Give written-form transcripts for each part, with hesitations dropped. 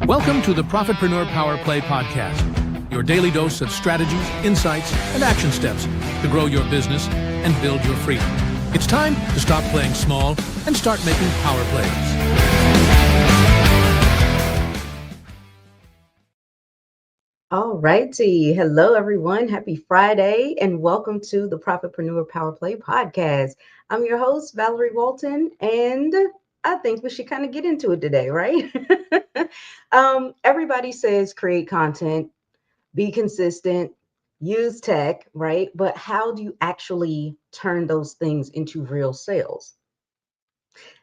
Welcome to the Profitpreneur Power Play Podcast, your daily dose of strategies, insights, and action steps to grow your business and build your freedom. It's time to stop playing small and start making power plays. All righty. Hello, everyone. Happy Friday, and welcome to the Profitpreneur Power Play Podcast. I'm your host, Valerie Walton, and I think we should kind of get into it today, right? Everybody says create content, be consistent, use tech, right? But how do you actually turn those things into real sales?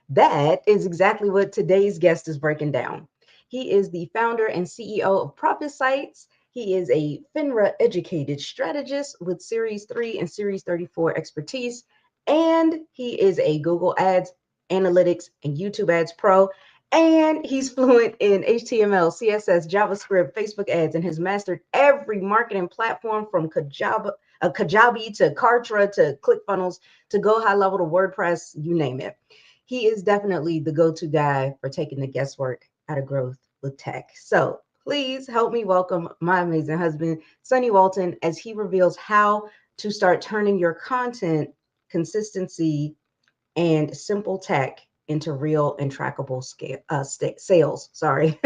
That is exactly what today's guest is breaking down. He is the founder and CEO of ProfitSites. He is a FINRA educated strategist with Series 3 and Series 34 expertise. And he is a Google Ads, Analytics, and YouTube Ads Pro. And he's fluent in HTML, CSS, JavaScript, Facebook ads, and has mastered every marketing platform from Kajabi to Kartra to ClickFunnels to Go High Level to WordPress, you name it. He is definitely the go-to guy for taking the guesswork out of growth with tech. So please help me welcome my amazing husband, Sonny Walton, as he reveals how to start turning your content, consistency, and simple tech into real and trackable sales. Sorry.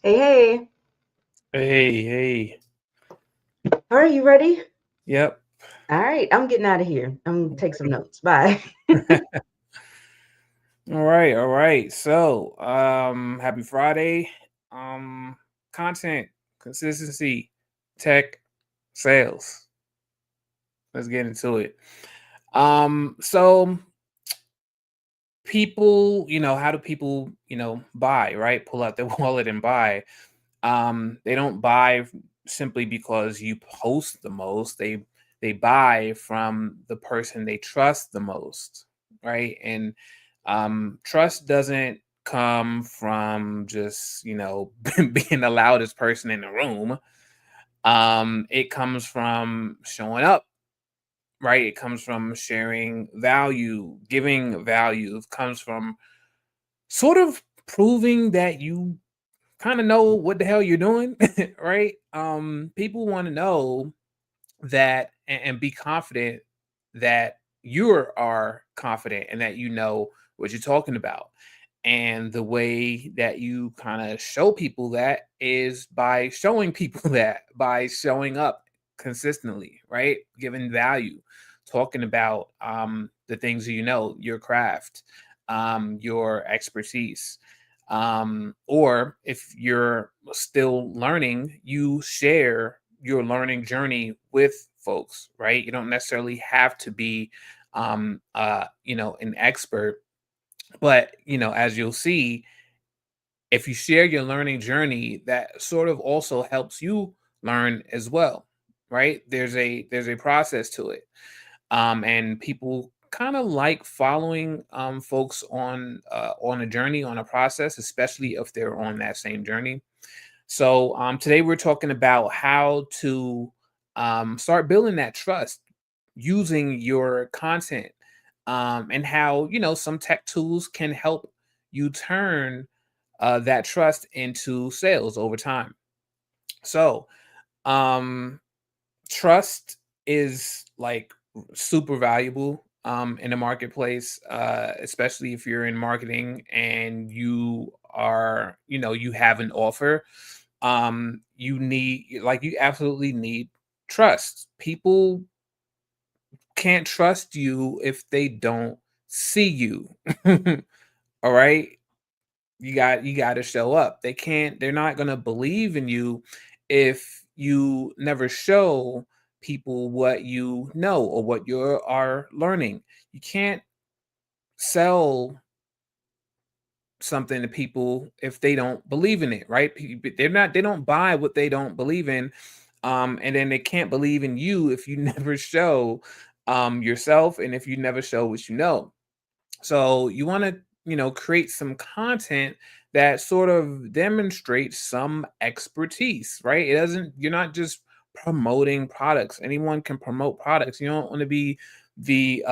Hey. Hey. All right, you ready? Yep. All right, I'm getting out of here. I'm going to take some notes. Bye. All right. So, happy Friday. Content, consistency, tech, sales. Let's get into it. So people, how do people, buy, right? Pull out their wallet and buy. They don't buy simply because you post the most. They buy from the person they trust the most, right? And trust doesn't come from just, being the loudest person in the room. It comes from showing up, right? It comes from sharing value, giving value. It comes from sort of proving that you kind of know what the hell you're doing, right? People want to know that and be confident that you are confident and that you know what you're talking about. And the way that you kind of show people that is by showing people that, by showing up consistently, right? Giving value, talking about the things your craft, your expertise. Or if you're still learning, you share your learning journey with folks, right? You don't necessarily have to be an expert, but as you'll see, if you share your learning journey, that sort of also helps you learn as well, right? There's a process to it. And people kind of like following folks on a journey, on a process, especially if they're on that same journey. So today we're talking about how to start building that trust using your content, and how some tech tools can help you turn that trust into sales over time. So trust is like super valuable in the marketplace, especially if you're in marketing and you are, you have an offer. You absolutely need trust. People can't trust you if they don't see you. All right. You got to show up. They're not going to believe in you if you never show people what you know or what you are learning. You can't sell something to people if they don't believe in it, right? They don't buy what they don't believe in. And then they can't believe in you if you never show yourself and if you never show what you know. So you want to, create some content that sort of demonstrates some expertise, right? You're not just promoting products. Anyone can promote products. You don't want to be the,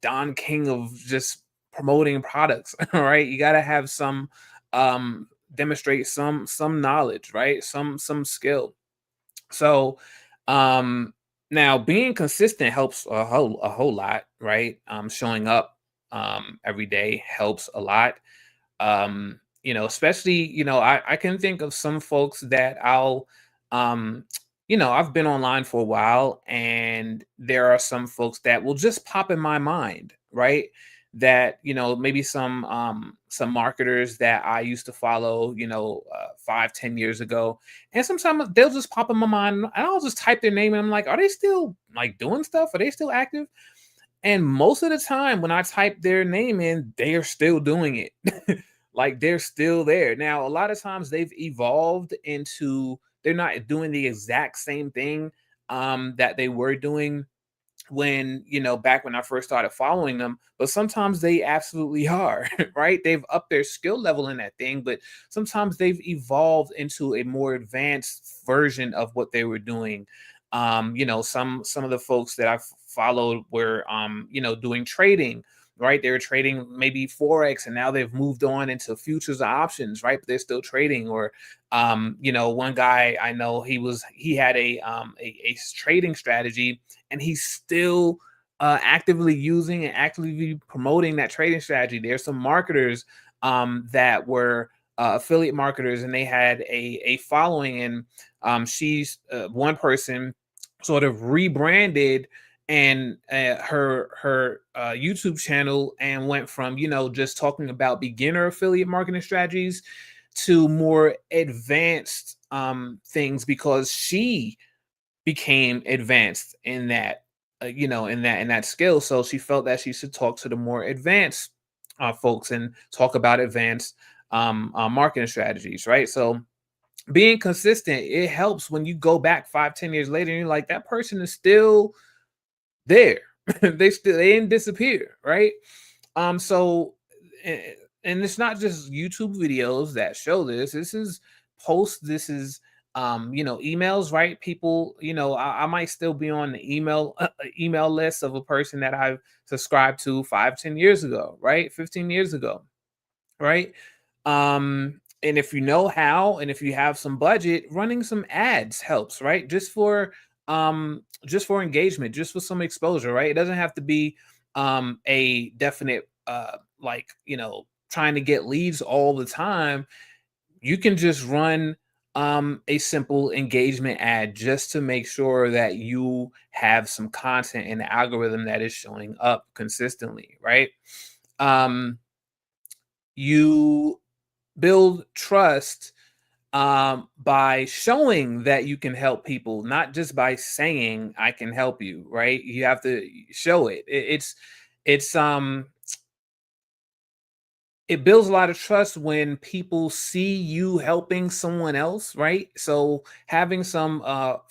Don King of just promoting products. All right. You got to have some demonstrate some knowledge, right? Some skill. So now being consistent helps a whole lot, right? Showing up every day helps a lot. Especially, I can think of some folks that um, I've been online for a while, and there are some folks that will just pop in my mind, right? That, maybe some marketers that I used to follow, 5-10 years ago. And sometimes they'll just pop in my mind, and I'll just type their name, and I'm like, are they still like doing stuff? Are they still active? And most of the time when I type their name in, they are still doing it. Like they're still there. Now, a lot of times they've evolved into, they're not doing the exact same thing that they were doing when, back when I first started following them, but sometimes they absolutely are, right? They've upped their skill level in that thing, but sometimes they've evolved into a more advanced version of what they were doing. Some of the folks that I've followed were doing trading, right? They were trading maybe Forex, and now they've moved on into futures or options, right? But they're still trading. Or one guy I know, he had a trading strategy, and he's still actively using and actively promoting that trading strategy. There's some marketers that were affiliate marketers, and they had a following, and she's one person sort of rebranded and her YouTube channel, and went from just talking about beginner affiliate marketing strategies to more advanced things, because she became advanced in that in that skill. So she felt that she should talk to the more advanced folks and talk about advanced marketing strategies, right? So being consistent, it helps when you go back 5-10 years later and you're like, that person is still there. They didn't disappear, right? So and it's not just YouTube videos that show this. This is posts. This is emails, right? People, I might still be on the email list of a person that I've subscribed to 5-10 years ago, right? 15 years ago, right? And if you know how, and if you have some budget, running some ads helps, right? Just for engagement, just for some exposure, right? It doesn't have to be a definite trying to get leads all the time. You can just run a simple engagement ad just to make sure that you have some content in the algorithm that is showing up consistently, right? You build trust by showing that you can help people, not just by saying I can help you, right? You have to show it. It builds a lot of trust when people see you helping someone else, right? So having some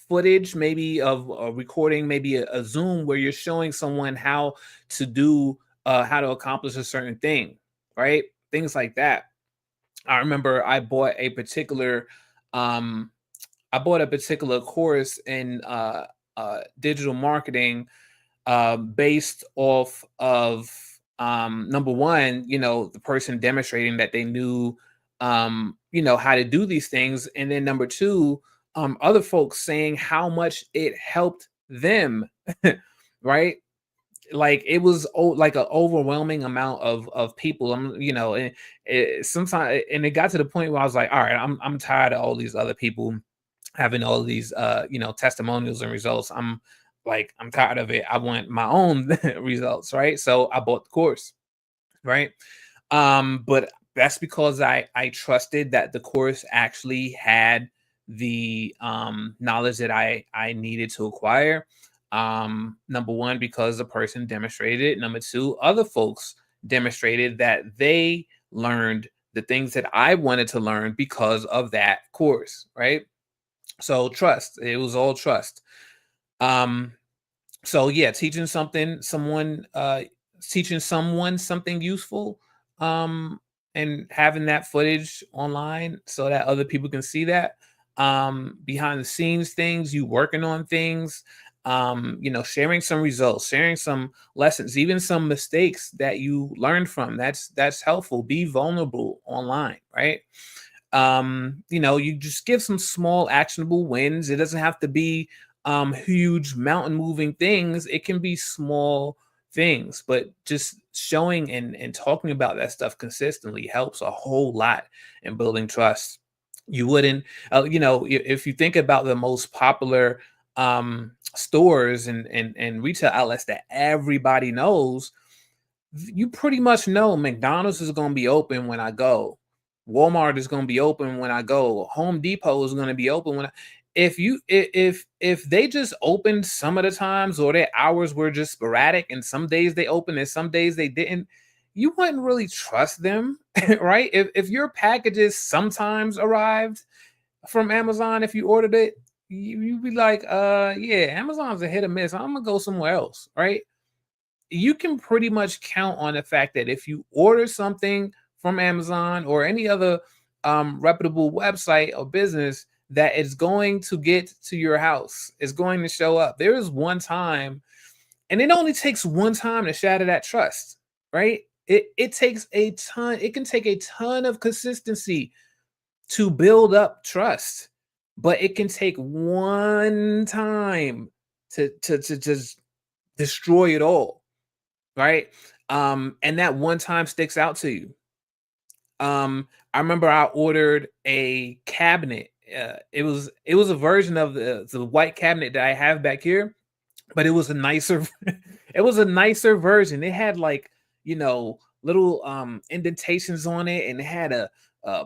footage, maybe of a recording, maybe a Zoom where you're showing someone how to accomplish a certain thing, right? Things like that. I remember I bought a particular course in digital marketing based off of number one, the person demonstrating that they knew how to do these things, and then number two, other folks saying how much it helped them. Right? Like it was like an overwhelming amount of people. And sometimes, and it got to the point where I was like, all right, I'm tired of all these other people having all these testimonials and results. I'm tired of it. I want my own results, right? So I bought the course, right? But that's because I trusted that the course actually had the knowledge that I needed to acquire. Number one, because the person demonstrated it. Number two, other folks demonstrated that they learned the things that I wanted to learn because of that course, right? So trust. It was all trust. So yeah, teaching someone something useful, and having that footage online so that other people can see that, behind the scenes things, you working on things, sharing some results, sharing some lessons, even some mistakes that you learned from. That's helpful. Be vulnerable online, right? You just give some small actionable wins. It doesn't have to be huge mountain moving things. It can be small things, but just showing and talking about that stuff consistently helps a whole lot in building trust. You wouldn't, if you think about the most popular stores and retail outlets that everybody knows, you pretty much know McDonald's is going to be open when I go. Walmart is going to be open when I go. Home Depot is going to be open when if they just opened some of the times, or their hours were just sporadic and some days they opened and some days they didn't, you wouldn't really trust them, right? If your packages sometimes arrived from Amazon, if you ordered it, you'd be like, yeah, Amazon's a hit or miss. I'm gonna go somewhere else, right? You can pretty much count on the fact that if you order something from Amazon or any other reputable website or business, that it's going to get to your house. It's going to show up. There is one time, and it only takes one time to shatter that trust, right? It takes a ton. It can take a ton of consistency to build up trust, but it can take one time to just destroy it all, right? And that one time sticks out to you. I remember I ordered a cabinet. It was a version of the white cabinet that I have back here, but it was a nicer it was a nicer version. It had little indentations on it, and it had a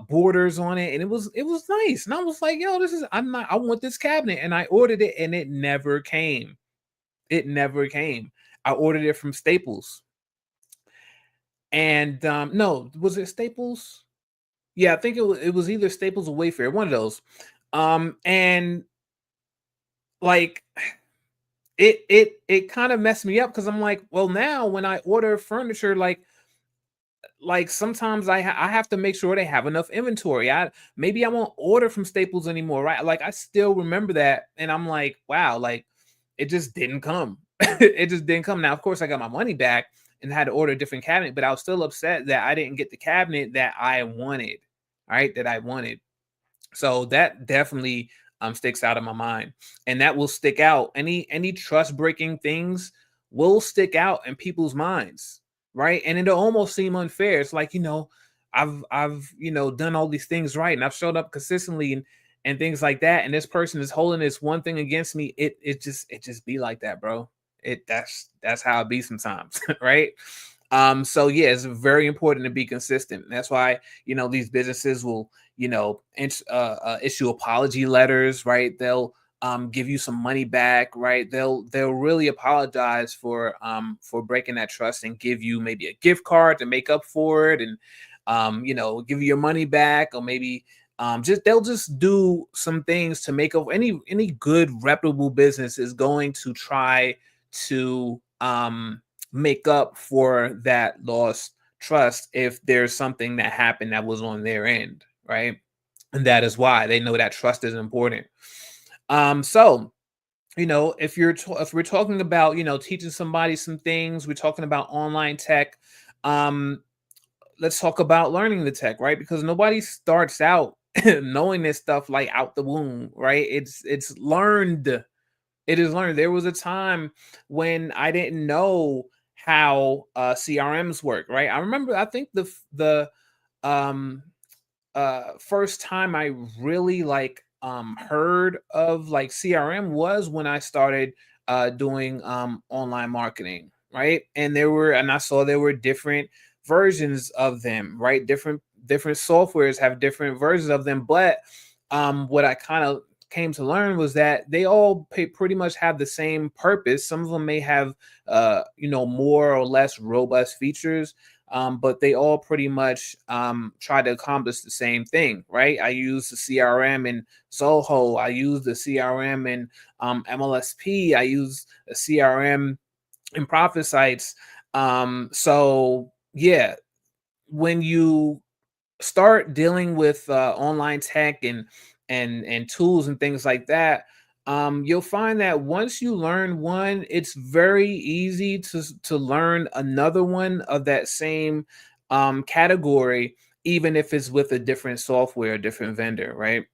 borders on it, and it was nice. And I was like, yo, I want this cabinet, and I ordered it, and it never came. It never came. I ordered it from Staples. And no, was it Staples? Yeah, I think it was either Staples or Wayfair, one of those. And like it kind of messed me up, because I'm like, well, now when I order furniture, like sometimes I have to make sure they have enough inventory. Maybe I won't order from Staples anymore, right? Like, I still remember that, and I'm like, wow, like it just didn't come. It just didn't come. Now, of course, I got my money back and had to order a different cabinet, but I was still upset that I didn't get the cabinet that I wanted, right? That I wanted. So that definitely sticks out of my mind, and that will stick out. Any trust breaking things will stick out in people's minds, right? And it'll almost seem unfair. It's like, I've done all these things right, and I've showed up consistently and things like that, and this person is holding this one thing against me. It just be like that, bro. That's how it be sometimes, right? So yeah, it's very important to be consistent. That's why, these businesses will, issue apology letters, right? They'll give you some money back, right? They'll really apologize for breaking that trust, and give you maybe a gift card to make up for it, and give you your money back, or maybe they'll just do some things to make up. Any good reputable business is going to try to make up for that lost trust if there's something that happened that was on their end, right? And that is why they know that trust is important. So if we're talking about teaching somebody some things, we're talking about online tech. Let's talk about learning the tech, right? Because nobody starts out knowing this stuff like out the womb, right? It's learned. It is learned. There was a time when I didn't know how CRMs work, right? I remember, I think the first time I really heard of like CRM was when I started doing online marketing, right? And I saw there were different versions of them, right? Different softwares have different versions of them, but what I kind of came to learn was that they all pretty much have the same purpose. Some of them may have more or less robust features, but they all pretty much try to accomplish the same thing, right? I use the CRM in Zoho. I use the CRM in MLSP. I use a CRM in ProfitSites. So yeah, when you start dealing with online tech and tools and things like that, you'll find that once you learn one, it's very easy to learn another one of that same category, even if it's with a different software, a different vendor, right?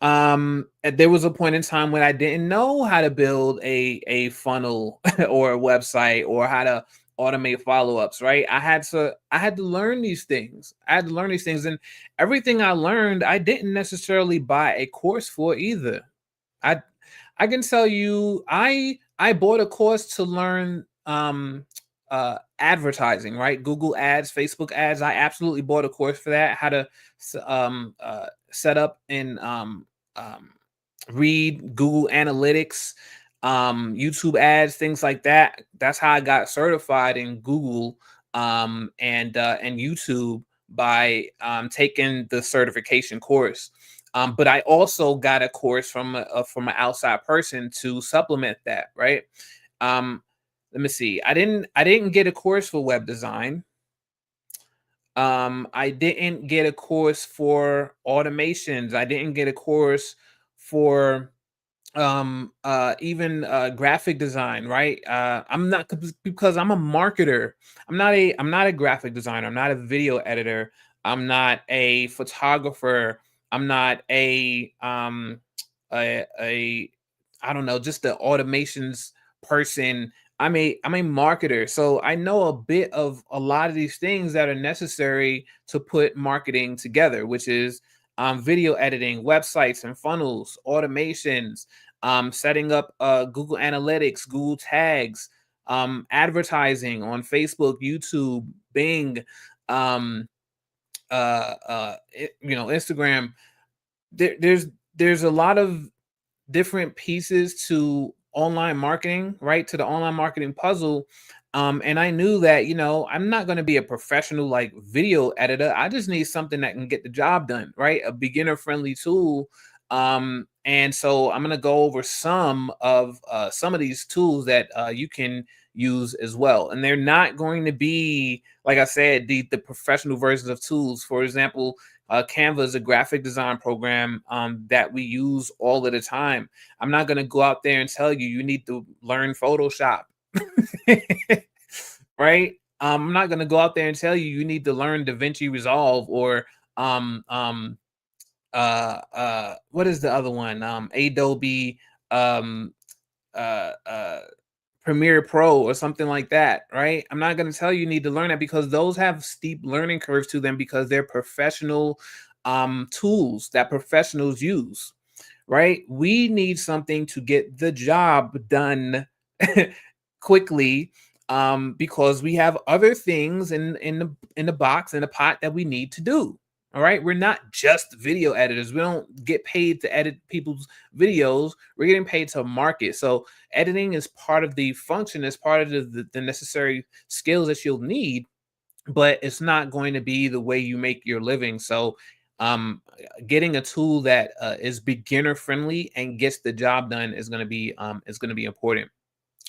And there was a point in time when I didn't know how to build a funnel or a website or how to automate follow-ups, right? I had to learn these things. And everything I learned, I didn't necessarily buy a course for either. I can tell you, I bought a course to learn advertising, right? Google ads, Facebook ads. I absolutely bought a course for that. How to set up and um, read Google Analytics, YouTube ads, things like that. That's how I got certified in Google and YouTube by taking the certification course. But I also got a course from an outside person to supplement that, right? Let me see. I didn't get a course for web design. I didn't get a course for automations. I didn't get a course for even graphic design, right? I'm not, because I'm a marketer. I'm not a graphic designer. I'm not a video editor. I'm not a photographer. I'm not a I don't know, just the automations person. I'm a marketer, so I know a bit of a lot of these things that are necessary to put marketing together, which is video editing, websites and funnels, automations, setting up Google Analytics, Google tags, advertising on Facebook, YouTube, Bing, Instagram. There's a lot of different pieces to online marketing, right? To the online marketing puzzle. And I knew that, I'm not going to be a professional like video editor. I just need something that can get the job done, right? A beginner friendly tool. And so I'm going to go over some of these tools that you can use as well. And they're not going to be, like I said, the professional versions of tools. For example, Canva is a graphic design program that we use all of the time. I'm not going to go out there and tell you need to learn Photoshop, right? I'm not going to go out there and tell you need to learn DaVinci Resolve or what is the other one? Adobe Premiere Pro or something like that, right? I'm not going to tell you need to learn that, because those have steep learning curves to them, because they're professional tools that professionals use, right? We need something to get the job done quickly, because we have other things in the box, in the pot, that we need to do. All right. We're not just video editors. We don't get paid to edit people's videos. We're getting paid to market. So editing is part of the function, is part of the necessary skills that you'll need, but it's not going to be the way you make your living. So getting a tool that is beginner friendly and gets the job done is going to be important.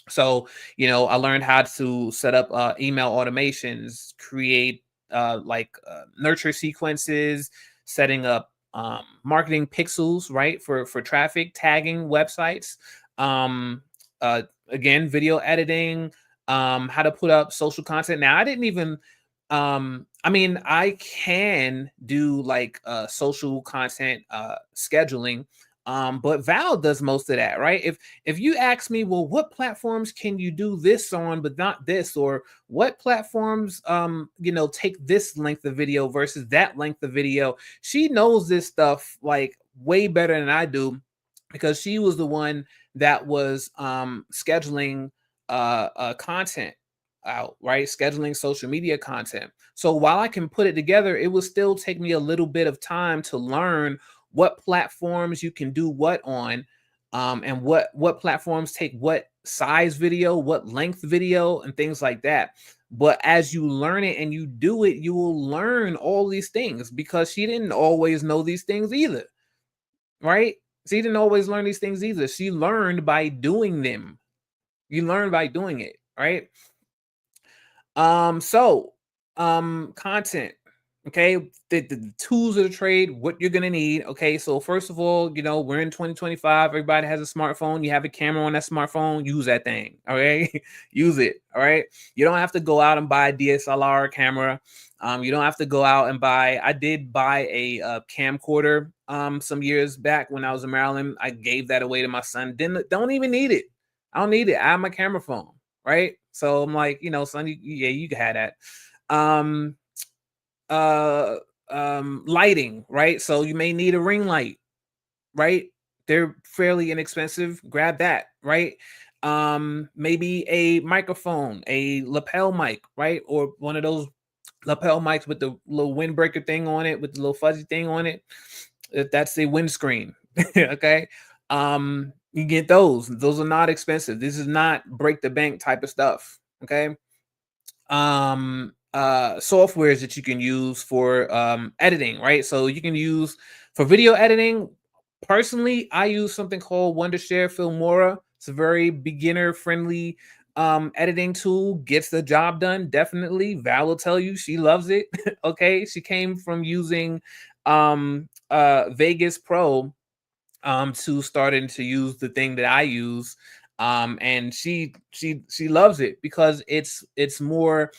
So, I learned how to set up email automations, create nurture sequences, setting up marketing pixels, right, for traffic, tagging websites, again, video editing, how to put up social content. Now, I didn't even I can do like social content scheduling, but Val does most of that, right? If you ask me, well, what platforms can you do this on but not this, or what platforms take this length of video versus that length of video, she knows this stuff like way better than I do, because she was the one that was scheduling content out, right? Scheduling social media content. So while I can put it together, it will still take me a little bit of time to learn what platforms you can do what on, and what platforms take what size video, what length video, and things like that. But as you learn it and you do it, you will learn all these things, because she didn't always know these things either, right? She didn't always learn these things either. She learned by doing them. You learn by doing it, right? Content. Okay, the tools of the trade, what you're gonna need. Okay, so first of all, you know, we're in 2025. Everybody has a smartphone. You have a camera on that smartphone. Use that thing. Okay, use it. All right. You don't have to go out and buy a DSLR camera. You don't have to go out and buy. I did buy a camcorder some years back when I was in Maryland. I gave that away to my son. Don't even need it. I don't need it. I have my camera phone. Right. So I'm like, you know, son, you can have that. Um, uh Lighting, right? So you may need a ring light, right? They're fairly inexpensive. Grab that, right? Maybe a microphone, a lapel mic, right? Or one of those lapel mics with the little windbreaker thing on it, with the little fuzzy thing on it. That's a windscreen. Okay. You get those are not expensive. This is not break the bank type of stuff. Okay. Softwares that you can use for editing, right? So you can use for video editing. Personally, I use something called Wondershare Filmora. It's a very beginner friendly editing tool. Gets the job done. Definitely. Val will tell you she loves it. Okay, she came from using Vegas Pro to starting to use the thing that I use, and she loves it because it's more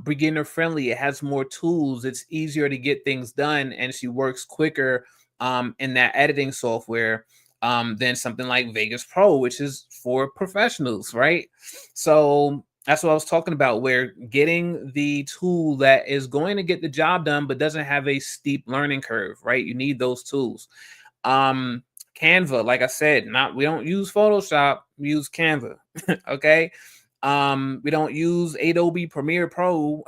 beginner friendly. It has more tools. It's easier to get things done, and she works quicker in that editing software than something like Vegas Pro, which is for professionals, right? So that's what I was talking about, where getting the tool that is going to get the job done but doesn't have a steep learning curve, right? You need those tools. Canva, like I said, we don't use Photoshop, we use Canva. Okay. We don't use Adobe Premiere Pro.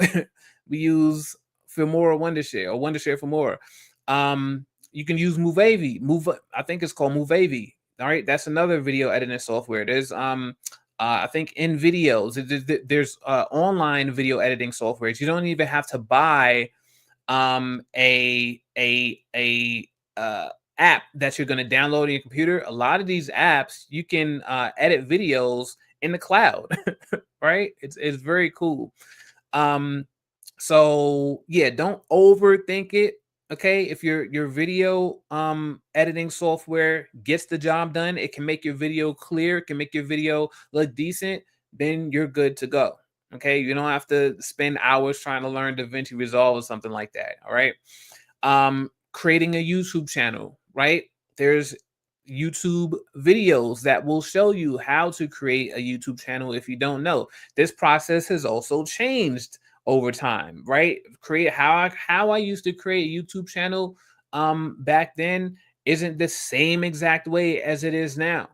We use Filmora Wondershare or Wondershare Filmora. You can use I think it's called Movavi. All right, that's another video editing software. There's I think in videos, there's online video editing softwares. You don't even have to buy a app that you're going to download on your computer. A lot of these apps you can edit videos in the cloud. Right? It's very cool. So yeah, don't overthink it. Okay, if your video editing software gets the job done, it can make your video clear, it can make your video look decent, then you're good to go. Okay, you don't have to spend hours trying to learn DaVinci Resolve or something like that. All right. Creating a YouTube channel, right? There's YouTube videos that will show you how to create a YouTube channel if you don't know. This process has also changed over time, right? How I used to create a YouTube channel back then isn't the same exact way as it is now.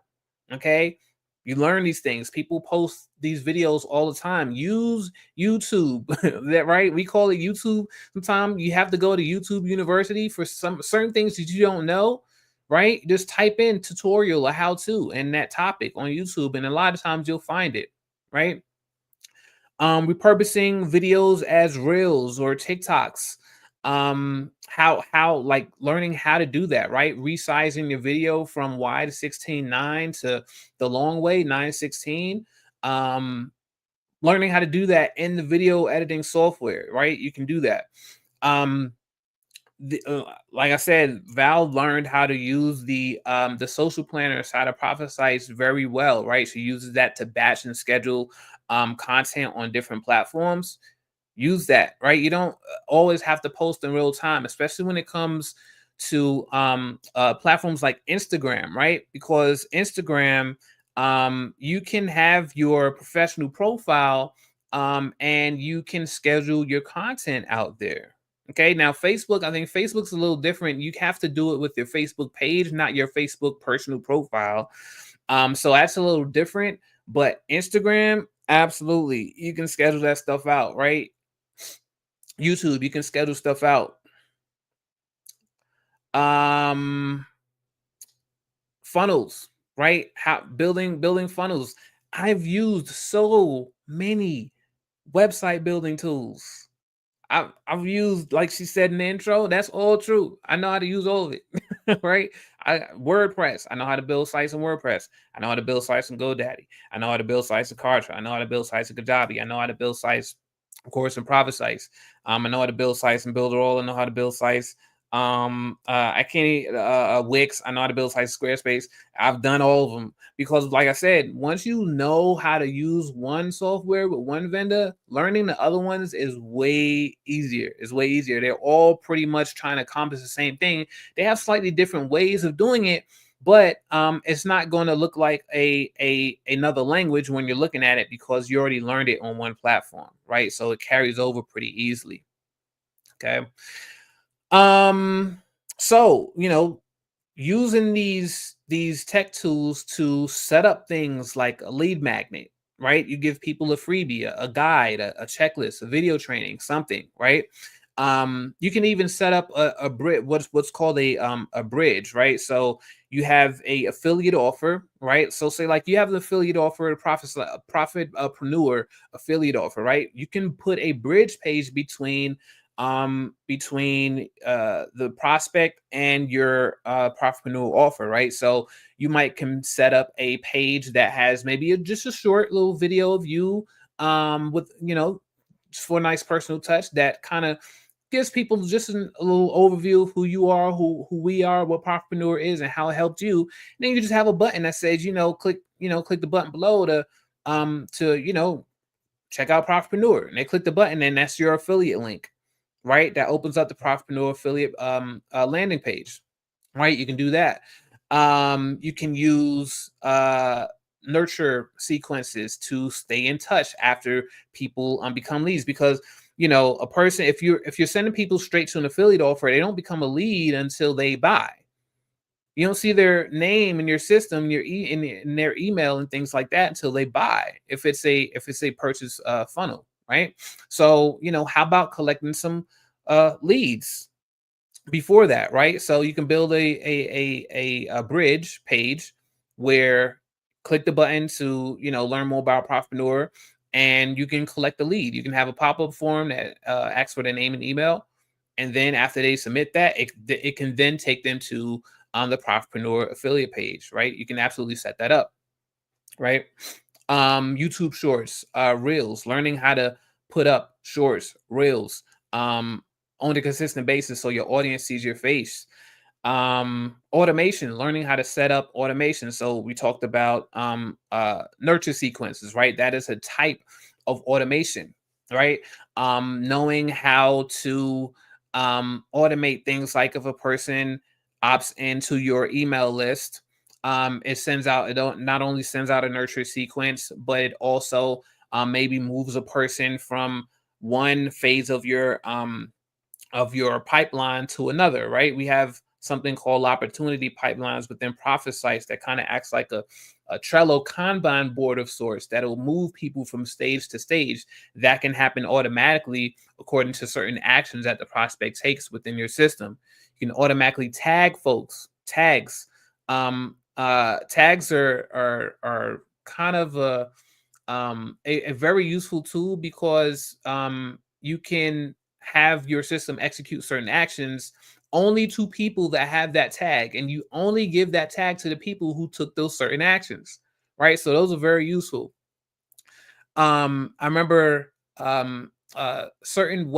Okay? You learn these things. People post these videos all the time. Use YouTube. That right? We call it YouTube. Sometimes you have to go to YouTube University for some certain things that you don't know, right? Just type in tutorial or how to and that topic on YouTube, and a lot of times you'll find it, right? Repurposing videos as reels or TikToks. How like learning how to do that, right? Resizing your video from wide 16:9 to the long way 9:16. Learning how to do that in the video editing software, right? You can do that. Like I said, Val learned how to use the social planner side of ProfitSites very well, right? She uses that to batch and schedule content on different platforms. Use that, right? You don't always have to post in real time, especially when it comes to platforms like Instagram, right? Because Instagram, you can have your professional profile and you can schedule your content out there. Okay, now Facebook, I think Facebook's a little different. You have to do it with your Facebook page, not your Facebook personal profile. So that's a little different. But Instagram, absolutely, you can schedule that stuff out, right? YouTube, you can schedule stuff out. Funnels, right? How building funnels. I've used so many website building tools. I've used, like she said in the intro, that's all true. I know how to use all of it, right? WordPress, I know how to build sites in WordPress. I know how to build sites in GoDaddy. I know how to build sites in Kartra. I know how to build sites in Kajabi. I know how to build sites of course, in ProfitSites. I know how to build sites and build it all. I know how to build sites. I can't Wix. I know how to build sites, Squarespace. I've done all of them because, like I said, once you know how to use one software with one vendor, learning the other ones is way easier. It's way easier. They're all pretty much trying to accomplish the same thing. They have slightly different ways of doing it, but it's not going to look like another language when you're looking at it because you already learned it on one platform, right? So it carries over pretty easily. Okay. So, using these tech tools to set up things like a lead magnet, right? You give people a freebie, a guide, a checklist, a video training, something, right? You can even set up a bridge, what's called a bridge, right? So you have a affiliate offer, right? So say like you have the affiliate offer, a Profitpreneur affiliate offer, right? You can put a bridge page between the prospect and your Profitpreneur offer, right? So you might can set up a page that has maybe just a short little video of you with for a nice personal touch that kind of gives people just a little overview of who you are, who we are, what Profitpreneur is, and how it helped you. And then you just have a button that says, click the button below to check out Profitpreneur. And they click the button, and that's your affiliate link, right? That opens up the Profitpreneur affiliate landing page, right? You can do that. You can use nurture sequences to stay in touch after people become leads, because a person, if you're sending people straight to an affiliate offer, they don't become a lead until they buy. You don't see their name in your system, in their email and things like that until they buy. If it's a purchase funnel, right? So how about collecting some leads before that, right? So you can build a bridge page where click the button to learn more about Profitpreneur, and you can collect the lead. You can have a pop-up form that asks for their name and email, and then after they submit that, it can then take them to the Profitpreneur affiliate page, right? You can absolutely set that up, right? YouTube Shorts, Reels, learning how to put up shorts, Reels on a consistent basis so your audience sees your face. Automation, learning how to set up automation. So we talked about nurture sequences, right? That is a type of automation, right? Knowing how to automate things like if a person opts into your email list, it not only sends out a nurture sequence, but it also maybe moves a person from one phase of your pipeline to another, right? We have something called opportunity pipelines within ProfitSites that kind of acts like a Trello Kanban board of sorts that'll move people from stage to stage. That can happen automatically according to certain actions that the prospect takes within your system. You can automatically tag folks. Tags. Tags are kind of a very useful tool because you can have your system execute certain actions only to people that have that tag, and you only give that tag to the people who took those certain actions, right? So those are very useful. I remember certain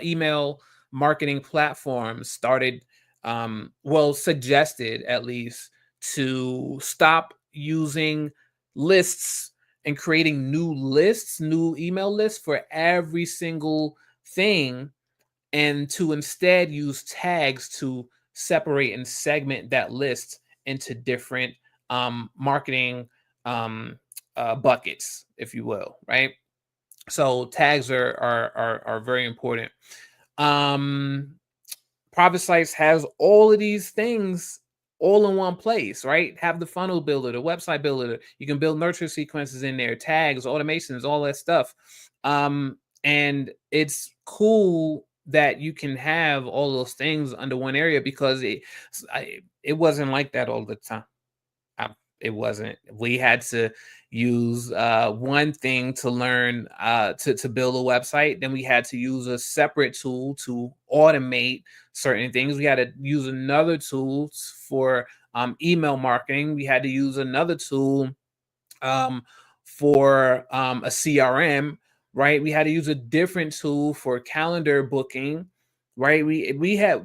email marketing platforms started, suggested at least, to stop using lists and creating new email lists for every single thing, and to instead use tags to separate and segment that list into different marketing buckets, if you will, right? So tags are very important. ProfitSites has all of these things all in one place, right? Have the funnel builder, the website builder. You can build nurture sequences in there, tags, automations, all that stuff. And it's cool that you can have all those things under one area, because it wasn't like that all the time. It wasn't. We had to use one thing to learn to build a website. Then we had to use a separate tool to automate certain things. We had to use another tool for email marketing. We had to use another tool for a CRM. right? We had to use a different tool for calendar booking, right? We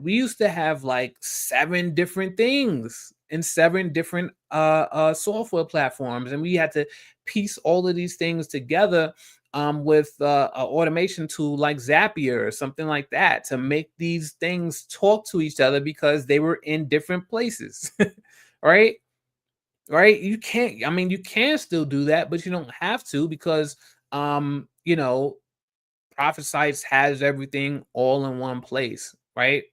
used to have like 7 different things in 7 different software platforms, and we had to piece all of these things together with an automation tool like Zapier or something like that to make these things talk to each other because they were in different places, right? Right? You can't. I mean, you can still do that, but you don't have to because you know, ProfitSites has everything all in one place, right?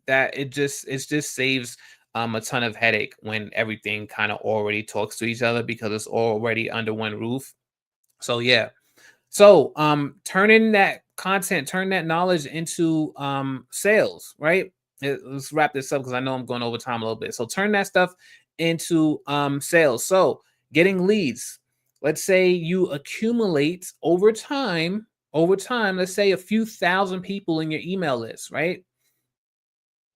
That it just saves a ton of headache when everything kind of already talks to each other because it's already under one roof. So yeah. So turning that content, turn that knowledge into sales, right? Let's wrap this up because I know I'm going over time a little bit. So turn that stuff into sales. So getting leads. Let's say you accumulate over time, let's say a few thousand people in your email list, right?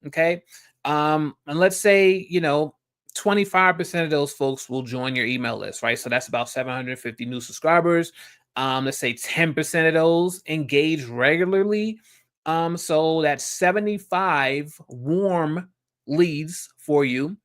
Okay. And let's say, 25% of those folks will join your email list, right? So that's about 750 new subscribers. Let's say 10% of those engage regularly. So that's 75 warm leads for you.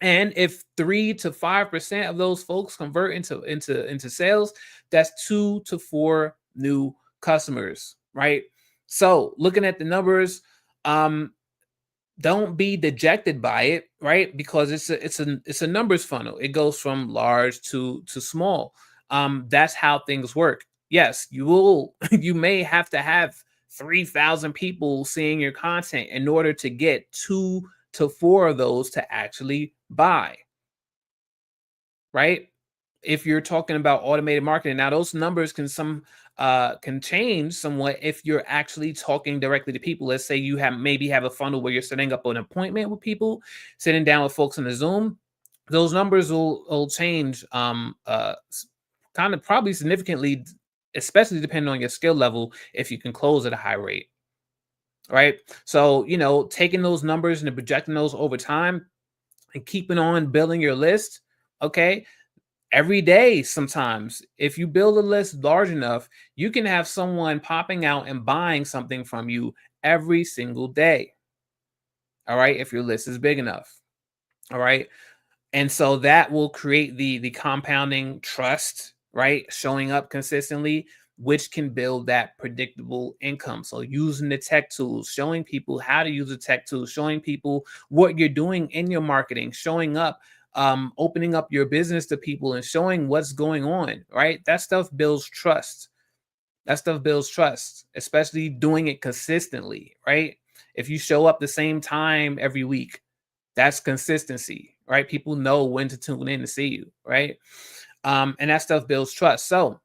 And if 3 to 5% of those folks convert into sales, that's 2 to 4 new customers, right? So looking at the numbers, don't be dejected by it, right? Because it's a numbers funnel. It goes from large to small. That's how things work. Yes, you may have to have 3,000 people seeing your content in order to get 2 to 4 of those to actually buy, right? If you're talking about automated marketing, now those numbers can change somewhat if you're actually talking directly to people. Let's say you maybe have a funnel where you're setting up an appointment with people, sitting down with folks in the Zoom. Those numbers will change kind of probably significantly, especially depending on your skill level, if you can close at a high rate. Right. So, taking those numbers and projecting those over time and keeping on building your list. Okay. Every day, sometimes, if you build a list large enough, you can have someone popping out and buying something from you every single day. All right. If your list is big enough. All right. And so that will create the compounding trust, right? Showing up consistently, which can build that predictable income. So using the tech tools, showing people how to use the tech tools, showing people what you're doing in your marketing, showing up, opening up your business to people and showing what's going on, right? That stuff builds trust. That stuff builds trust, especially doing it consistently, right? If you show up the same time every week, that's consistency, right? People know when to tune in to see you, right? And that stuff builds trust. So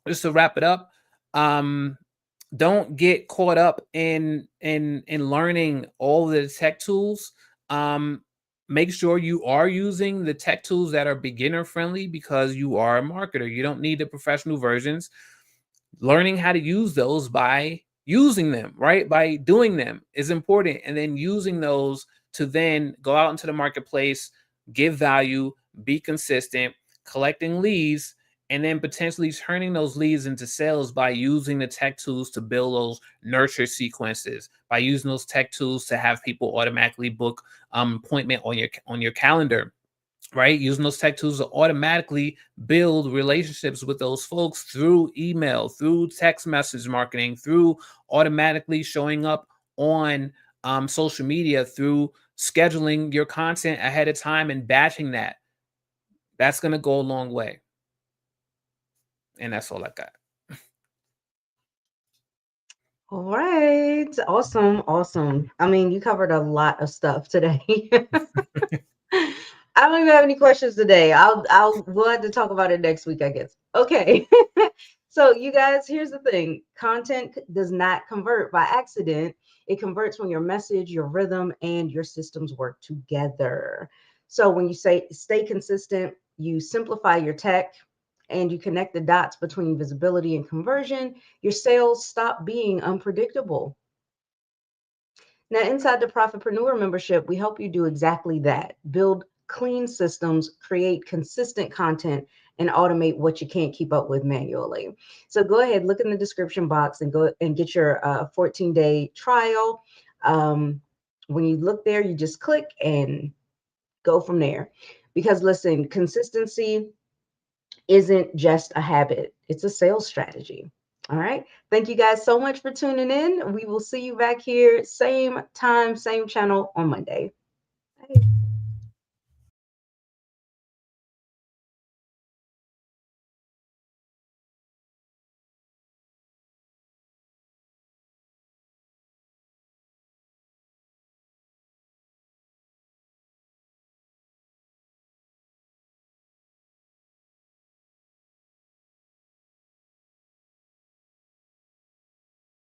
just to wrap it up, don't get caught up in learning all the tech tools. Make sure you are using the tech tools that are beginner friendly because you are a marketer. You don't need the professional versions. Learning how to use those by using them, right? By doing them is important. And then using those to then go out into the marketplace, give value, be consistent, collecting leads, and then potentially turning those leads into sales by using the tech tools to build those nurture sequences, by using those tech tools to have people automatically book appointment on your calendar, right? Using those tech tools to automatically build relationships with those folks through email, through text message marketing, through automatically showing up on social media, through scheduling your content ahead of time and batching that. That's going to go a long way. And that's all I got. All right. Awesome. Awesome. I mean, you covered a lot of stuff today. I don't even have any questions today. We'll have to talk about it next week, I guess. Okay. So you guys, here's the thing. Content does not convert by accident. It converts when your message, your rhythm, and your systems work together. So when you say stay consistent, you simplify your tech and you connect the dots between visibility and conversion, your sales stop being unpredictable. Now, inside the Profitpreneur membership, we help you do exactly that. Build clean systems, create consistent content, and automate what you can't keep up with manually. So go ahead, look in the description box and go and get your 14-day trial. When you look there, you just click and go from there. Because listen, consistency isn't just a habit, it's a sales strategy. All right. Thank you guys so much for tuning in. We will see you back here, same time, same channel on Monday.